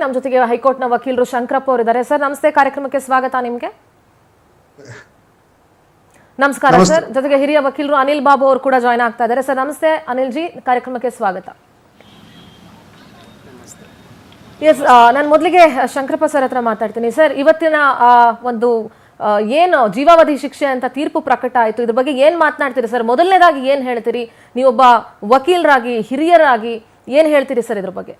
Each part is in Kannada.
ನಮ್ಮ ಜೊತೆಗೆ ಹೈಕೋರ್ಟ್ನ ವಕೀಲರು ಶಂಕರಪ್ಪ ಅವರು ಇದ್ದಾರೆ. ಸರ್ ನಮಸ್ತೆ, ಕಾರ್ಯಕ್ರಮಕ್ಕೆ ಸ್ವಾಗತ ನಿಮಗೆ. ನಮಸ್ಕಾರ ಸರ್. ಜೊತೆಗೆ ಹಿರಿಯ ವಕೀಲರು ಅನಿಲ್ ಬಾಬು ಅವರು ಕೂಡ ಜಾಯ್ನ್ ಆಗ್ತಾ ಇದ್ದಾರೆ. ಸರ್ ನಮಸ್ತೆ ಅನಿಲ್ ಜಿ, ಕಾರ್ಯಕ್ರಮಕ್ಕೆ ಸ್ವಾಗತ. ಎಸ್, ನಾನು ಮೊದಲಿಗೆ ಶಂಕರಪ್ಪ ಸರ್ ಹತ್ರ ಮಾತಾಡ್ತೀನಿ. ಸರ್, ಇವತ್ತಿನ ಒಂದು ಏನು ಜೀವಾವಧಿ ಶಿಕ್ಷೆ ಅಂತ ತೀರ್ಪು ಪ್ರಕಟ ಆಯಿತು, ಇದ್ರ ಬಗ್ಗೆ ಏನು ಮಾತನಾಡ್ತೀರಿ ಸರ್? ಮೊದಲನೇದಾಗಿ ಏನು ಹೇಳ್ತೀರಿ, ನೀವೊಬ್ಬ ವಕೀಲರಾಗಿ ಹಿರಿಯರಾಗಿ ಏನು ಹೇಳ್ತೀರಿ ಸರ್ ಇದ್ರ ಬಗ್ಗೆ?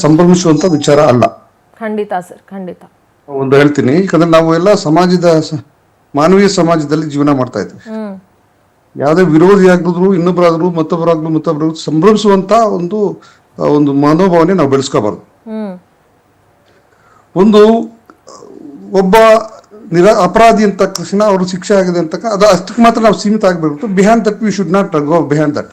ಸಂಭ್ರಮಿಸುವಂತ ವಿಚಾರ ಅಲ್ಲ. ಖಂಡಿತ ಸರ್, ಖಂಡಿತ. ಒಂದು ಹೇಳ್ತೀನಿ, ಯಾಕಂದ್ರೆ ನಾವು ಎಲ್ಲ ಮಾನವೀಯ ಸಮಾಜದಲ್ಲಿ ಜೀವನ ಮಾಡ್ತಾ ಇದ್ವಿ. ಯಾವುದೇ ವಿರೋಧಿ ಆಗಿದ್ರು, ಇನ್ನೊಬ್ಬರಾದ್ರು, ಮತ್ತೊಬ್ಬರಾಗ್ಲು ಸಂಭ್ರಮಿಸುವಂತ ಒಂದು ಮನೋಭಾವನೆ ನಾವು ಬೆಳೆಸ್ಕೋಬಾರ್ದು. ಒಂದು ಒಬ್ಬ ಅಪರಾಧಿ ಅಂತ ತಕ್ಷಣ ಅವರು ಶಿಕ್ಷೆ ಆಗಿದೆ ಅಂತ ಅದು ಅಷ್ಟಕ್ಕೆ ಮಾತ್ರ ನಾವು ಸೀಮಿತ ಆಗಬೇಕು. Behind that we should not go behind that.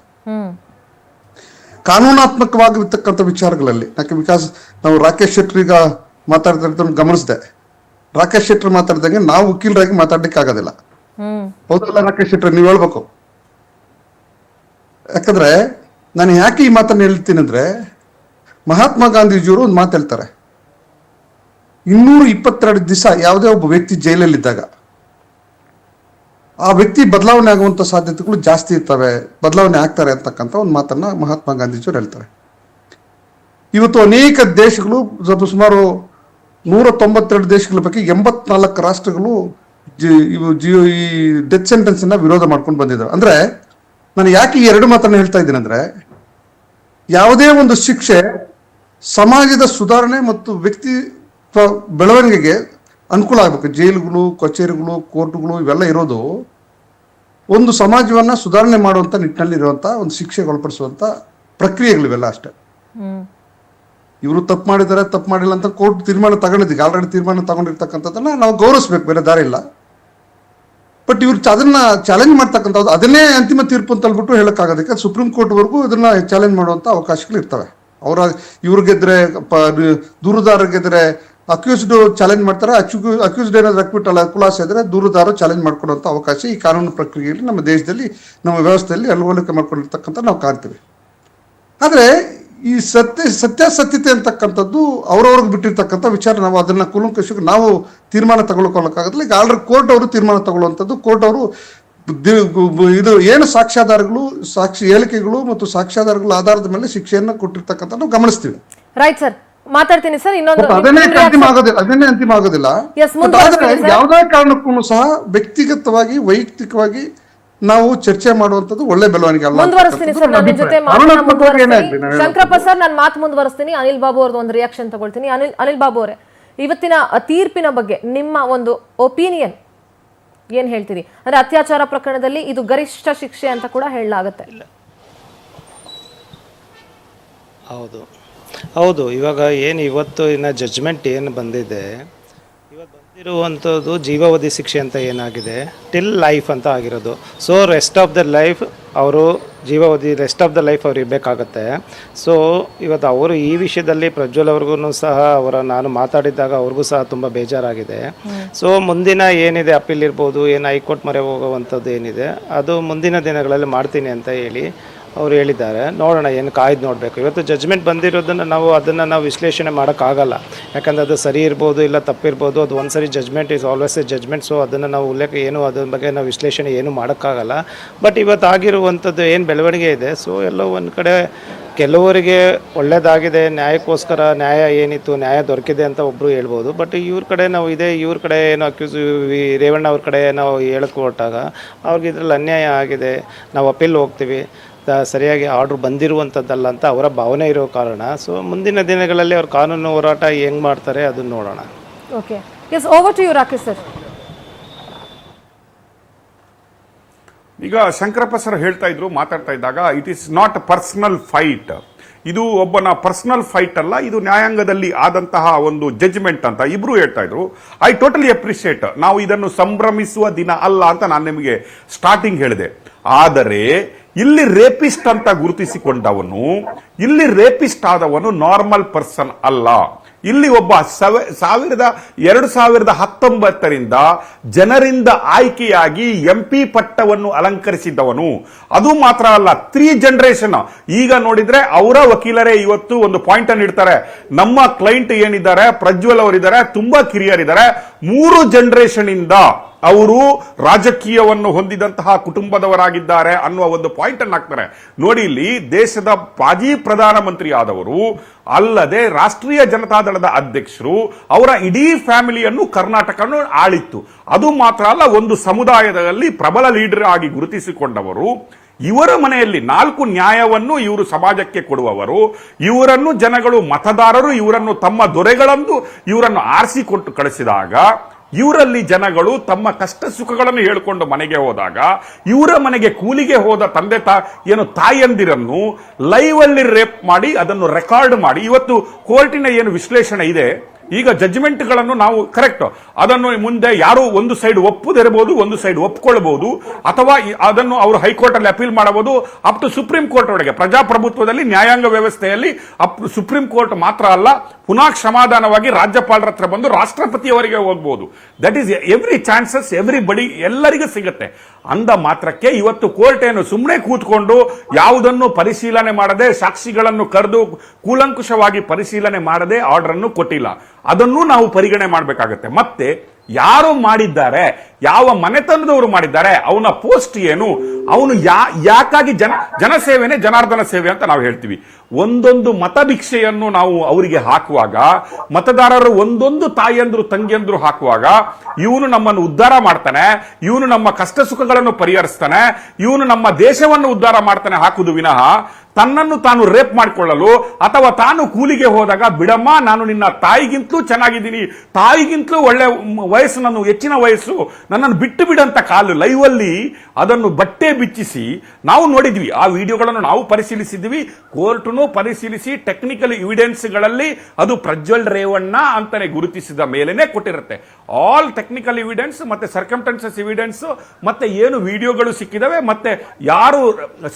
ಕಾನೂನಾತ್ಮಕವಾಗಿರ್ತಕ್ಕಂಥ ವಿಚಾರಗಳಲ್ಲಿ ಬಿಕಾಸ್ ನಾವು ರಾಕೇಶ್ ಶೆಟ್ಟರ್ ಈಗ ಮಾತಾಡ್ತಾ ಗಮನಿಸಿದೆ. ರಾಕೇಶ್ ಶೆಟ್ಟರ್ ಮಾತಾಡಿದಂಗೆ ನಾವು ವಕೀಲರಾಗಿ ಮಾತಾಡ್ಲಿಕ್ಕೆ ಆಗೋದಿಲ್ಲ. ಹೌದಲ್ಲ ರಾಕೇಶ್ ಶೆಟ್ಟರ್, ನೀವು ಹೇಳ್ಬೇಕು. ಯಾಕಂದ್ರೆ ನಾನು ಯಾಕೆ ಈ ಮಾತನ್ನು ಹೇಳ್ತೀನಿ ಅಂದ್ರೆ, ಮಹಾತ್ಮ ಗಾಂಧೀಜಿಯವರು ಒಂದು ಮಾತು ಹೇಳ್ತಾರೆ, 222 ದಿವಸ ಯಾವುದೇ ಒಬ್ಬ ವ್ಯಕ್ತಿ ಜೈಲಲ್ಲಿದ್ದಾಗ ಆ ವ್ಯಕ್ತಿ ಬದಲಾವಣೆ ಆಗುವಂತ ಸಾಧ್ಯತೆಗಳು ಜಾಸ್ತಿ ಇರ್ತವೆ, ಬದಲಾವಣೆ ಆಗ್ತಾರೆ ಅಂತಕ್ಕಂಥ ಒಂದು ಮಾತನ್ನ ಮಹಾತ್ಮ ಗಾಂಧೀಜಿಯವರು ಹೇಳ್ತಾರೆ. ಇವತ್ತು ಅನೇಕ ದೇಶಗಳು, ಸುಮಾರು 192 ದೇಶಗಳ ಪೈಕಿ 84 ರಾಷ್ಟ್ರಗಳು ಈ ಡೆತ್ ಸೆಂಟೆನ್ಸ್ ಅನ್ನ ವಿರೋಧ ಮಾಡ್ಕೊಂಡು ಬಂದಿದ್ದಾರೆ. ಅಂದ್ರೆ ನಾನು ಯಾಕೆ ಈ ಎರಡು ಮಾತನ್ನ ಹೇಳ್ತಾ ಇದ್ದೀನಿ ಅಂದ್ರೆ, ಯಾವುದೇ ಒಂದು ಶಿಕ್ಷೆ ಸಮಾಜದ ಸುಧಾರಣೆ ಮತ್ತು ವ್ಯಕ್ತಿ ಬೆಳವಣಿಗೆಗೆ ಅನುಕೂಲ ಆಗ್ಬೇಕು. ಜೈಲುಗಳು, ಕಚೇರಿಗಳು, ಕೋರ್ಟ್ಗಳು ಇವೆಲ್ಲ ಇರೋದು ಒಂದು ಸಮಾಜವನ್ನ ಸುಧಾರಣೆ ಮಾಡುವಂತ ನಿಟ್ಟಿನಲ್ಲಿ ಇರುವಂತ ಒಂದು ಶಿಕ್ಷೆಗೆ ಒಳಪಡಿಸುವಂತ ಪ್ರಕ್ರಿಯೆಗಳಿವೆಲ್ಲ ಅಷ್ಟೇ. ಇವರು ತಪ್ಪು ಮಾಡಿದ್ದಾರೆ, ತಪ್ಪು ಮಾಡಿಲ್ಲ ಅಂತ ಕೋರ್ಟ್ ತೀರ್ಮಾನ ತಗೊಂಡಿದ್ದೀವಿ. ಆಲ್ರೆಡಿ ತೀರ್ಮಾನ ತಗೊಂಡಿರ್ತಕ್ಕಂಥದ್ದನ್ನ ನಾವು ಗೌರವಿಸ್ಬೇಕು, ಬೇರೆ ದಾರಿ ಇಲ್ಲ. ಬಟ್ ಇವ್ರು ಅದನ್ನ ಚಾಲೆಂಜ್ ಮಾಡ್ತಕ್ಕಂಥದ್ದು ಅದನ್ನೇ ಅಂತಿಮ ತೀರ್ಪು ಅಂತ ಹೇಳ್ಬಿಟ್ಟು ಹೇಳಕ್ಕಾಗೋದಕ್ಕೆ ಸುಪ್ರೀಂ ಕೋರ್ಟ್ ವರೆಗೂ ಇದನ್ನ ಚಾಲೆಂಜ್ ಮಾಡುವಂತ ಅವಕಾಶಗಳು ಇರ್ತವೆ. ಇವ್ರು ಗೆದ್ರೆ, ದೂರುದಾರ ಗೆದ್ರೆ ಅಕ್ಯೂಸ್ಡ್ ಚಾಲೆಂಜ್ ಮಾಡ್ತಾರೆ. ಅಕ್ಯೂಸ್ಡ್ ಏನಾದ್ರು ಅಕ್ವಿಟಲ್ ಖುಲಾಸೆ ಇದ್ರೆ ದೂರುದಾರ ಚಾಲೆಂಜ್ ಮಾಡ್ಕೊಡುವಂತ ಅವಕಾಶ ಈ ಕಾನೂನು ಪ್ರಕ್ರಿಯೆಯಲ್ಲಿ ನಮ್ಮ ದೇಶದಲ್ಲಿ, ನಮ್ಮ ವ್ಯವಸ್ಥೆಯಲ್ಲಿ ಅಳವಡಿಕೆ ಮಾಡ್ಕೊಂಡಿರ್ತಕ್ಕಂಥ ನಾವು ಕಾಣ್ತೀವಿ. ಆದ್ರೆ ಈ ಸತ್ಯಾಸತ್ಯತೆ ಅಂತಕ್ಕಂಥದ್ದು ಅವ್ರವ್ರಿಗೆ ಬಿಟ್ಟಿರ್ತಕ್ಕಂಥ ವಿಚಾರ. ನಾವು ಅದನ್ನ ಕೂಲಂಕಷವಾಗಿ ನಾವು ತೀರ್ಮಾನ ತಗೊಳ್ಳೋಕ್ಕಾಗಲ್ಲ. ಈಗ ಆಲ್ರೆಡಿ ಕೋರ್ಟ್ ಅವರು ತೀರ್ಮಾನ ತಗೊಳ್ಳುವಂಥದ್ದು, ಕೋರ್ಟ್ ಅವರು ಇದು ಏನು ಸಾಕ್ಷಿ ಹೇಳಿಕೆಗಳು ಮತ್ತು ಸಾಕ್ಷ್ಯಾಧಾರಗಳ ಆಧಾರದ ಮೇಲೆ ಶಿಕ್ಷೆಯನ್ನು ಕೊಟ್ಟಿರ್ತಕ್ಕಂಥ ನಾವು ಗಮನಿಸ್ತೀವಿ. ರೈಟ್ ಸರ್, ಮಾತಾಡ್ತೀನಿ ಸರ್. ಇನ್ನೊಂದು ಅದನ್ನೇ ಅಂತಿಮ ಆಗೋದಿಲ್ಲ. ಯಾವುದೇ ಕಾರಣಕ್ಕೂ ಸಹ ವ್ಯಕ್ತಿಗತವಾಗಿ, ವೈಯಕ್ತಿಕವಾಗಿ ನಾವು ಚರ್ಚೆ ಮಾಡುವಂತದ್ದು ಒಳ್ಳೆ ಬೆಳವಣಿಗೆ ಅಲ್ಲ. ಮುಂದುವರಿಸ್ತೀನಿ ಸರ್, ನನ್ನ ಜೊತೆ ಶಂಕರಪ್ಪ ಸರ್, ನಾನು ಮಾತು ಮುಂದುವರಿಸ್ತೀನಿ. ಅನಿಲ್ ಬಾಬು ಅವ್ರದ್ದು ಒಂದು ರಿಯಾಕ್ಷನ್ ತಗೊಳ್ತೀನಿ. ಅನಿಲ್ ಬಾಬು ಅವರೇ, ಇವತ್ತಿನ ತೀರ್ಪಿನ ಬಗ್ಗೆ ನಿಮ್ಮ ಒಂದು ಒಪಿನಿಯನ್ ಏನ್ ಹೇಳ್ತೀರಿ? ಅಂದ್ರೆ ಅತ್ಯಾಚಾರ ಪ್ರಕರಣದಲ್ಲಿ ಇದು ಗರಿಷ್ಠ ಶಿಕ್ಷೆ ಅಂತ ಕೂಡ ಹೇಳಲಾಗುತ್ತೆ. ಹೌದು. ಇವಾಗ ಏನು ಇವತ್ತು ಇನ್ನು ಜಡ್ಜ್ಮೆಂಟ್ ಏನು ಬಂದಿದೆ, ಇವತ್ತು ಬಂದಿರುವಂಥದ್ದು ಜೀವಾವಧಿ ಶಿಕ್ಷೆ ಅಂತ ಏನಾಗಿದೆ, ಟಿಲ್ ಲೈಫ್ ಅಂತ ಆಗಿರೋದು. So rest of the life ಅವರು ಜೀವಾವಧಿ ಅವ್ರು ಇರಬೇಕಾಗತ್ತೆ. ಸೊ ಇವತ್ತು ಅವರು ಈ ವಿಷಯದಲ್ಲಿ ಪ್ರಜ್ವಲ್ ಅವ್ರಿಗೂ ಸಹ ನಾನು ಮಾತಾಡಿದ್ದಾಗ ಅವ್ರಿಗೂ ಸಹ ತುಂಬ ಬೇಜಾರಾಗಿದೆ. ಸೊ ಮುಂದಿನ ಏನಿದೆ ಅಪೀಲ್ ಇರ್ಬೋದು, ಏನು ಹೈಕೋರ್ಟ್ ಮೊರೆ ಹೋಗುವಂಥದ್ದು ಏನಿದೆ ಅದು ಮುಂದಿನ ದಿನಗಳಲ್ಲಿ ಮಾಡ್ತೀನಿ ಅಂತ ಹೇಳಿ ಅವ್ರು ಹೇಳಿದ್ದಾರೆ. ನೋಡೋಣ, ಏನು ಕಾಯ್ದು ನೋಡಬೇಕು. ಇವತ್ತು ಜಡ್ಜ್ಮೆಂಟ್ ಬಂದಿರೋದನ್ನು ನಾವು ವಿಶ್ಲೇಷಣೆ ಮಾಡೋಕ್ಕಾಗಲ್ಲ. ಯಾಕಂದರೆ ಅದು ಸರಿ ಇರ್ಬೋದು, ಇಲ್ಲ ತಪ್ಪಿರ್ಬೋದು. ಅದು ಒಂದು ಸರಿ judgment is always a judgment. So ಅದನ್ನು ನಾವು ಅದ್ರ ಬಗ್ಗೆ ನಾವು ವಿಶ್ಲೇಷಣೆ ಏನು ಮಾಡೋಕ್ಕಾಗಲ್ಲ. ಬಟ್ ಇವತ್ತು ಆಗಿರುವಂಥದ್ದು ಏನು ಬೆಳವಣಿಗೆ ಇದೆ, ಸೊ ಎಲ್ಲೋ ಒಂದು ಕಡೆ ಕೆಲವರಿಗೆ ಒಳ್ಳೆಯದಾಗಿದೆ, ನ್ಯಾಯಕ್ಕೋಸ್ಕರ ನ್ಯಾಯ ಏನಿತ್ತು, ನ್ಯಾಯ ದೊರಕಿದೆ ಅಂತ ಒಬ್ಬರು ಹೇಳ್ಬೋದು. ಬಟ್ ಇವ್ರ ಕಡೆ ಇವ್ರ ಕಡೆ ಏನು ಅಕ್ಯೂಸ್ ರೇವಣ್ಣ ಅವ್ರ ಕಡೆ ನಾವು ಹೇಳಕ್ಕೆ ಹೊರಟಾಗ ಅವ್ರಿಗೆ ಇದರಲ್ಲಿ ಅನ್ಯಾಯ ಆಗಿದೆ, ನಾವು ಅಪೀಲ್ ಹೋಗ್ತೀವಿ, ಸರಿಯಾಗಿ ಆರ್ಡ್ರ್ ಬಂದಿರುವಂಥದ್ದಲ್ಲ ಅಂತ ಅವರ ಭಾವನೆ ಇರೋ ಕಾರಣ. ಸೊ ಮುಂದಿನ ದಿನಗಳಲ್ಲಿ ಅವ್ರ ಕಾನೂನು ಹೋರಾಟ ಹೆಂಗೆ ಮಾಡ್ತಾರೆ ಅದನ್ನು ನೋಡೋಣ. Okay, yes, over to you Rakesh sir. ಈಗ ಶಂಕರಪ್ಪ ಸರ್ ಮಾತಾಡ್ತಾ ಇದ್ದಾಗ, it is not personal fight. ಇದು ಒಬ್ಬನ ಪರ್ಸನಲ್ ಫೈಟ್ ಅಲ್ಲ, ಇದು ನ್ಯಾಯಾಂಗದಲ್ಲಿ ಆದಂತಹ ಒಂದು ಜಡ್ಜ್ಮೆಂಟ್ ಅಂತ ಇಬ್ರು ಹೇಳ್ತಾ ಇದ್ರು. I totally appreciate. ನಾವು ಇದನ್ನು ಸಂಭ್ರಮಿಸುವ ದಿನ ಅಲ್ಲ ಅಂತ ನಾನು ನಿಮಗೆ ಸ್ಟಾರ್ಟಿಂಗ್ ಹೇಳಿದೆ. ಆದರೆ ಇಲ್ಲಿ ರೇಪಿಸ್ಟ್ ಅಂತ ಗುರುತಿಸಿಕೊಂಡವನು, ಇಲ್ಲಿ ರೇಪಿಸ್ಟ್ ಆದವನು ನಾರ್ಮಲ್ ಪರ್ಸನ್ ಅಲ್ಲ. ಇಲ್ಲಿ ಒಬ್ಬ 2019ರಿಂದ ಜನರಿಂದ ಆಯ್ಕೆಯಾಗಿ MP ಪಟ್ಟವನ್ನು ಅಲಂಕರಿಸಿದ್ದವನು. ಅದು ಮಾತ್ರ ಅಲ್ಲ, 3 ಜನರೇಷನ್. ಈಗ ನೋಡಿದ್ರೆ ಅವರ ವಕೀಲರೇ ಇವತ್ತು ಒಂದು ಪಾಯಿಂಟ್ ಅನ್ನು ಇಡ್ತಾರೆ, ನಮ್ಮ ಕ್ಲೈಂಟ್ ಏನಿದ್ದಾರೆ ಪ್ರಜ್ವಲ್ ಅವರಿದ್ದಾರೆ, ತುಂಬಾ ಕಿರಿಯರಿದ್ದಾರೆ, 3 ಜನರೇಷನ್ ಇಂದ ಅವರು ರಾಜಕೀಯವನ್ನು ಹೊಂದಿದಂತಹ ಕುಟುಂಬದವರಾಗಿದ್ದಾರೆ ಅನ್ನುವ ಒಂದು ಪಾಯಿಂಟ್ ಅನ್ನು ಹಾಕ್ತಾರೆ. ನೋಡಿ, ಇಲ್ಲಿ ದೇಶದ ಮಾಜಿ ಪ್ರಧಾನಮಂತ್ರಿ ಆದವರು ಅಲ್ಲದೆ ರಾಷ್ಟ್ರೀಯ ಜನತಾದಳದ ಅಧ್ಯಕ್ಷರು, ಅವರ ಇಡೀ ಫ್ಯಾಮಿಲಿಯನ್ನು ಕರ್ನಾಟಕವನ್ನು ಆಳಿತ್ತು. ಅದು ಮಾತ್ರ ಅಲ್ಲ, ಒಂದು ಸಮುದಾಯದಲ್ಲಿ ಪ್ರಬಲ ಲೀಡರ್ ಆಗಿ ಗುರುತಿಸಿಕೊಂಡವರು. ಇವರ ಮನೆಯಲ್ಲಿ 4 ನ್ಯಾಯವನ್ನು ಇವರು ಸಮಾಜಕ್ಕೆ ಕೊಡುವವರು. ಇವರನ್ನು ಜನಗಳು, ಮತದಾರರು ಇವರನ್ನು ತಮ್ಮ ದೊರೆಗಳಂದು ಇವರನ್ನು ಆರಿಸಿಕೊಟ್ಟು ಕಳಿಸಿದಾಗ, ಇವರಲ್ಲಿ ಜನಗಳು ತಮ್ಮ ಕಷ್ಟ ಸುಖಗಳನ್ನು ಹೇಳಿಕೊಂಡು ಮನೆಗೆ ಹೋದಾಗ, ಇವರ ಮನೆಗೆ ಕೂಲಿಗೆ ಹೋದ ತಂದೆ ತಾಯಂದಿರನ್ನು ಲೈವ್ ಅಲ್ಲಿ ರೇಪ್ ಮಾಡಿ ಅದನ್ನು ರೆಕಾರ್ಡ್ ಮಾಡಿ, ಇವತ್ತು ಕೋರ್ಟಿನ ಏನು ವಿಶ್ಲೇಷಣೆ ಇದೆ, ಈಗ ಜಡ್ಜ್ಮೆಂಟ್ ಗಳನ್ನು ನಾವು ಕರೆಕ್ಟ್ ಅದನ್ನು ಮುಂದೆ ಯಾರು ಒಂದು ಸೈಡ್ ಒಪ್ಪುದಿರಬಹುದು, ಒಂದು ಸೈಡ್ ಒಪ್ಕೊಳ್ಬಹುದು, ಅಥವಾ ಅದನ್ನು ಅವರು ಹೈಕೋರ್ಟ್ ಅಲ್ಲಿ ಅಪೀಲ್ ಮಾಡಬಹುದು, ಅಪ್ ಟು ಸುಪ್ರೀಂ ಕೋರ್ಟ್ ವರೆಗೆ. ಪ್ರಜಾಪ್ರಭುತ್ವದಲ್ಲಿ ನ್ಯಾಯಾಂಗ ವ್ಯವಸ್ಥೆಯಲ್ಲಿ ಸುಪ್ರೀಂ ಕೋರ್ಟ್ ಮಾತ್ರ ಅಲ್ಲ, ಪುನಃ ಕ್ಷಮಾದಾನವಾಗಿ ರಾಜ್ಯಪಾಲರ ಹತ್ರ ಬಂದು ರಾಷ್ಟ್ರಪತಿಯವರಿಗೆ ಹೋಗಬಹುದು. That is every chances, everybody, ಎಲ್ಲರಿಗೂ ಸಿಗುತ್ತೆ. ಅಂದ ಮಾತ್ರಕ್ಕೆ ಇವತ್ತು ಕೋರ್ಟ್ ಏನು ಸುಮ್ಮನೆ ಕೂತ್ಕೊಂಡು ಯಾವುದನ್ನು ಪರಿಶೀಲನೆ ಮಾಡದೆ, ಸಾಕ್ಷಿಗಳನ್ನು ಕರೆದು ಕೂಲಂಕುಷವಾಗಿ ಪರಿಶೀಲನೆ ಮಾಡದೆ ಆರ್ಡರ್ ಅನ್ನು ಕೊಟ್ಟಿಲ್ಲ. ಅದನ್ನು ನಾವು ಪರಿಗಣನೆ ಮಾಡಬೇಕಾಗತ್ತೆ. ಮತ್ತೆ ಯಾರು ಮಾಡಿದ್ದಾರೆ, ಯಾವ ಮನೆತನದವರು ಮಾಡಿದ್ದಾರೆ, ಅವನ ಪೋಸ್ಟ್ ಏನು, ಅವನು ಯಾಕಾಗಿ ಜನಸೇವೆನೇ ಜನಾರ್ದನ ಸೇವೆ ಅಂತ ನಾವು ಹೇಳ್ತೀವಿ. ಒಂದೊಂದು ಮತಭಿಕ್ಷೆಯನ್ನು ನಾವು ಅವರಿಗೆ ಹಾಕುವಾಗ, ಮತದಾರರು ಒಂದೊಂದು ತಾಯಿಯಂದ್ರು ತಂಗಿಯಂದ್ರು ಹಾಕುವಾಗ, ಇವನು ನಮ್ಮನ್ನು ಉದ್ಧಾರ ಮಾಡ್ತಾನೆ, ಇವನು ನಮ್ಮ ಕಷ್ಟ ಸುಖಗಳನ್ನು ಪರಿಹರಿಸ್ತಾನೆ, ಇವನು ನಮ್ಮ ದೇಶವನ್ನು ಉದ್ಧಾರ ಮಾಡ್ತಾನೆ ಹಾಕುವುದು ವಿನಃ ತನ್ನನ್ನು ತಾನು ರೇಪ್ ಮಾಡಿಕೊಳ್ಳಲು ಅಥವಾ ತಾನು ಕೂಲಿಗೆ ಹೋದಾಗ, ಬಿಡಮ್ಮ ನಾನು ನಿನ್ನ ತಾಯಿಗಿಂತಲೂ ಚೆನ್ನಾಗಿದ್ದೀನಿ, ತಾಯಿಗಿಂತಲೂ ಒಳ್ಳೆ ವಯಸ್ಸು, ನಾನು ಹೆಚ್ಚಿನ ವಯಸ್ಸು, ನನ್ನನ್ನು ಬಿಟ್ಟು ಬಿಡಂತ ಕಾಲು ಲೈವ್ ಅಲ್ಲಿ ಅದನ್ನು ಬಟ್ಟೆ ಬಿಚ್ಚಿಸಿ ನಾವು ನೋಡಿದ್ವಿ. ಆ ವಿಡಿಯೋಗಳನ್ನು ನಾವು ಪರಿಶೀಲಿಸಿದ್ವಿ, ಕೋರ್ಟ್ನು ಪರಿಶೀಲಿಸಿ ಟೆಕ್ನಿಕಲ್ ಎವಿಡೆನ್ಸ್ಗಳಲ್ಲಿ ಅದು ಪ್ರಜ್ವಲ್ ರೇವಣ್ಣ ಅಂತಾನೆ ಗುರುತಿಸಿದ ಮೇಲೆನೆ ಕೊಟ್ಟಿರುತ್ತೆ. ಆಲ್ ಟೆಕ್ನಿಕಲ್ ಎವಿಡೆನ್ಸ್ ಮತ್ತೆ ಸರ್ಕಮ್ಸ್ಟೆನ್ಸಸ್ ಎವಿಡೆನ್ಸ್ ಮತ್ತೆ ಏನು ವಿಡಿಯೋಗಳು ಸಿಕ್ಕಿದಾವೆ ಮತ್ತೆ ಯಾರು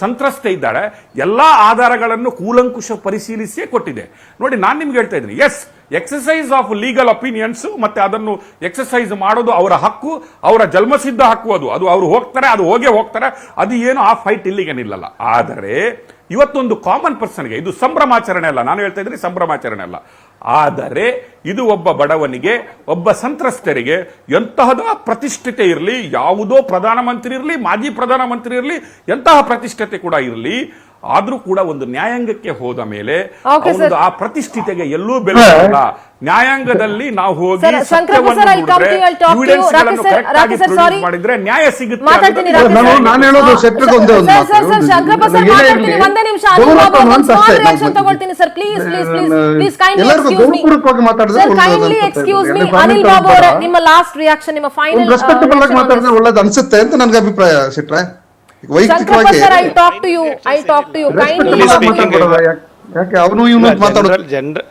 ಸಂತ್ರಸ್ತೆ ಇದ್ದಾಳೆ ಎಲ್ಲ ಆಧಾರಗಳನ್ನು ಕೂಲಂಕುಷ ಪರಿಶೀಲಿಸಿ ಕೊಟ್ಟಿದೆ. ನೋಡಿ, ನಾನು ನಿಮ್ಗೆ ಹೇಳ್ತಾ ಇದ್ದೀನಿ, yes, exercise of legal opinions ಮತ್ತೆ ಅದನ್ನು ಎಕ್ಸಸೈಸ್ ಮಾಡೋದು ಅವರ ಹಕ್ಕು, ಅವರ ಜನ್ಮಸಿದ್ಧ ಹಕ್ಕು. ಅದು ಅವರು ಹೋಗ್ತಾರೆ, ಅದು ಹೋಗ್ತಾರೆ, ಅದು ಏನು ಆ ಫೈಟ್ ಇಲ್ಲಿಗೆ ನಿಲ್ಲಲ್ಲ. ಆದರೆ ಇವತ್ತೊಂದು ಕಾಮನ್ ಪರ್ಸನ್ಗೆ ಇದು ಸಂಭ್ರಮಾಚರಣೆ ಅಲ್ಲ, ನಾನು ಹೇಳ್ತಾ ಇದ್ದೀನಿ ಸಂಭ್ರಮಾಚರಣೆ ಅಲ್ಲ. ಆದರೆ ಇದು ಒಬ್ಬ ಬಡವನಿಗೆ, ಒಬ್ಬ ಸಂತ್ರಸ್ತರಿಗೆ ಎಂತಹದ ಪ್ರತಿಷ್ಠತೆ ಇರಲಿ, ಯಾವುದೋ ಪ್ರಧಾನಮಂತ್ರಿ ಇರಲಿ, ಮಾಜಿ ಪ್ರಧಾನಮಂತ್ರಿ ಇರಲಿ, ಎಂತಹ ಪ್ರತಿಷ್ಠತೆ ಕೂಡ ಇರಲಿ, ಆದ್ರೂ ಕೂಡ ಒಂದು ನ್ಯಾಯಾಂಗಕ್ಕೆ ಹೋದ ಮೇಲೆ ಆ ಪ್ರತಿಷ್ಠಿತೆಗೆ ಎಲ್ಲೂ ಬೆಲೆ ಇಲ್ಲ. ನ್ಯಾಯಾಂಗದಲ್ಲಿ ನಾವು ಹೋಗಿ ಮಾಡಿದ್ರೆ ನ್ಯಾಯ ಸಿಗುತ್ತೆ. ನಾನು ಹೇಳೋದು ಸೆಟ್ರಿಗೆ ಒಂದೇ ಒಂದು ಗೌರವಪೂರ್ವಕವಾಗಿ ಮಾತಾಡಿದ್ರೆ ರೆಸ್ಪೆಕ್ಟಬಲ್ ಆಗಿ ಮಾತಾಡಿದ್ರೆ ಒಳ್ಳೇದು ಅನ್ಸುತ್ತೆ ಅಂತ ನನಗೆ ಅಭಿಪ್ರಾಯ. ಸಿಟ್ರೆ ವೈಯಕ್ತಿಕವಾಗಿ ಯಾಕೆ ಅವನು ಇವನು ಮಾತಾಡೋದು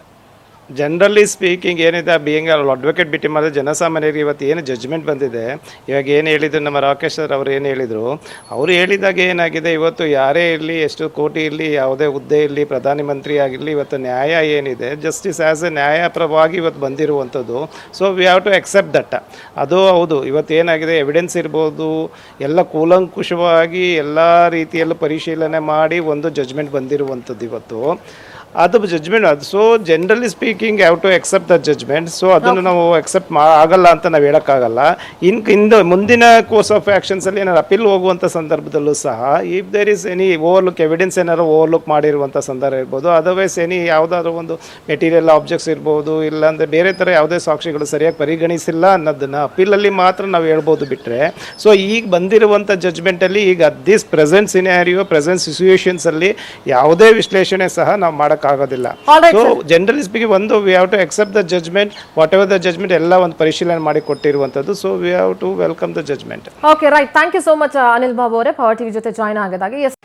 ಜನರಲಿ ಸ್ಪೀಕಿಂಗ್ ಏನಿದೆ, ಬೀಯಿಂಗ್ ಅಡ್ವೊಕೇಟ್ ಬಿಟ್ಟು ಮಾಡಿದ್ರೆ ಜನಸಾಮಾನ್ಯರಿಗೆ ಇವತ್ತು ಏನು ಜಡ್ಜ್ಮೆಂಟ್ ಬಂದಿದೆ, ಇವಾಗ ಏನು ಹೇಳಿದ್ರು ನಮ್ಮ ರಾಕೇಶ್ ಸರ್ ಅವರು ಏನು ಹೇಳಿದರು, ಅವರು ಹೇಳಿದಾಗ ಏನಾಗಿದೆ, ಇವತ್ತು ಯಾರೇ ಇರಲಿ, ಎಷ್ಟು ಕೋಟಿ ಇರಲಿ, ಯಾವುದೇ ಹುದ್ದೆ ಇರಲಿ, ಪ್ರಧಾನಮಂತ್ರಿ ಆಗಿರಲಿ, ಇವತ್ತು ನ್ಯಾಯ ಏನಿದೆ, ಜಸ್ಟಿಸ್ ಆ್ಯಸ್ ಎ ನ್ಯಾಯಪ್ರಭವಾಗಿ ಇವತ್ತು ಬಂದಿರುವಂಥದ್ದು. So we have to accept that. ಅದು ಹೌದು, ಇವತ್ತು ಏನಾಗಿದೆ, ಎವಿಡೆನ್ಸ್ ಇರ್ಬೋದು, ಎಲ್ಲ ಕೂಲಂಕುಷವಾಗಿ ಎಲ್ಲ ರೀತಿಯಲ್ಲೂ ಪರಿಶೀಲನೆ ಮಾಡಿ ಒಂದು ಜಡ್ಜ್ಮೆಂಟ್ ಬಂದಿರುವಂಥದ್ದು ಇವತ್ತು. ಅದು ಜಡ್ಜ್ಮೆಂಟ್ ಅದು. So generally speaking have to accept the judgment. So ಅದನ್ನು ನಾವು ಅಕ್ಸೆಪ್ಟ್ ಆಗಲ್ಲ ಅಂತ ನಾವು ಹೇಳೋಕ್ಕಾಗಲ್ಲ. ಮುಂದಿನ ಕೋರ್ಸ್ ಆಫ್ ಆ್ಯಕ್ಷನ್ಸಲ್ಲಿ ಏನಾದ್ರು ಅಪೀಲ್ ಹೋಗುವಂಥ ಸಂದರ್ಭದಲ್ಲೂ ಸಹ if there is any overlook evidence ಏನಾದ್ರು ಓವರ್ಲುಕ್ ಮಾಡಿರುವಂಥ ಸಂದರ್ಭ ಇರ್ಬೋದು, ಅದರ್ವೈಸ್ ಎನಿ ಯಾವುದಾದ್ರೂ ಒಂದು ಮೆಟೀರಿಯಲ್ ಆಬ್ಜೆಕ್ಟ್ಸ್ ಇರ್ಬೋದು, ಇಲ್ಲಾಂದರೆ ಬೇರೆ ಥರ ಯಾವುದೇ ಸಾಕ್ಷಿಗಳು ಸರಿಯಾಗಿ ಪರಿಗಣಿಸಿಲ್ಲ ಅನ್ನೋದನ್ನು ಅಪೀಲಲ್ಲಿ ಮಾತ್ರ ನಾವು ಹೇಳ್ಬೋದು ಬಿಟ್ಟರೆ. ಸೊ ಈಗ ಬಂದಿರುವಂಥ ಜಡ್ಜ್ಮೆಂಟಲ್ಲಿ ಈಗ ದಿಸ್ ಪ್ರೆಸೆಂಟ್ ಸಿನಾರಿಯೋ, ಪ್ರೆಸೆಂಟ್ ಸಿಚುವೇಶನ್ಸಲ್ಲಿ ಯಾವುದೇ ವಿಶ್ಲೇಷಣೆ ಸಹ ನಾವು ಮಾಡೋಕ್ಕಾಗೋದಿಲ್ಲ. ಸೊ ಜನರಲಿ ಸ್ಪೀಕಿಂಗ್ ಒಂದು we have to accept the judgement, whatever the judgement ಎಲ್ಲ ಒಂದು ಪರಿಶೀಲನೆ ಮಾಡಿ ಕೊಟ್ಟಿರುವಂಥದ್ದು. So we have to welcome the judgement. Okay, right. Thank you so much Anil Babu ಅವರೇ, ಪವರ್ ಟಿವಿ ಜೊತೆ ಜಾಯ್ನ್ ಆಗಿದ್ದಾಗೆ. ಎಸ್.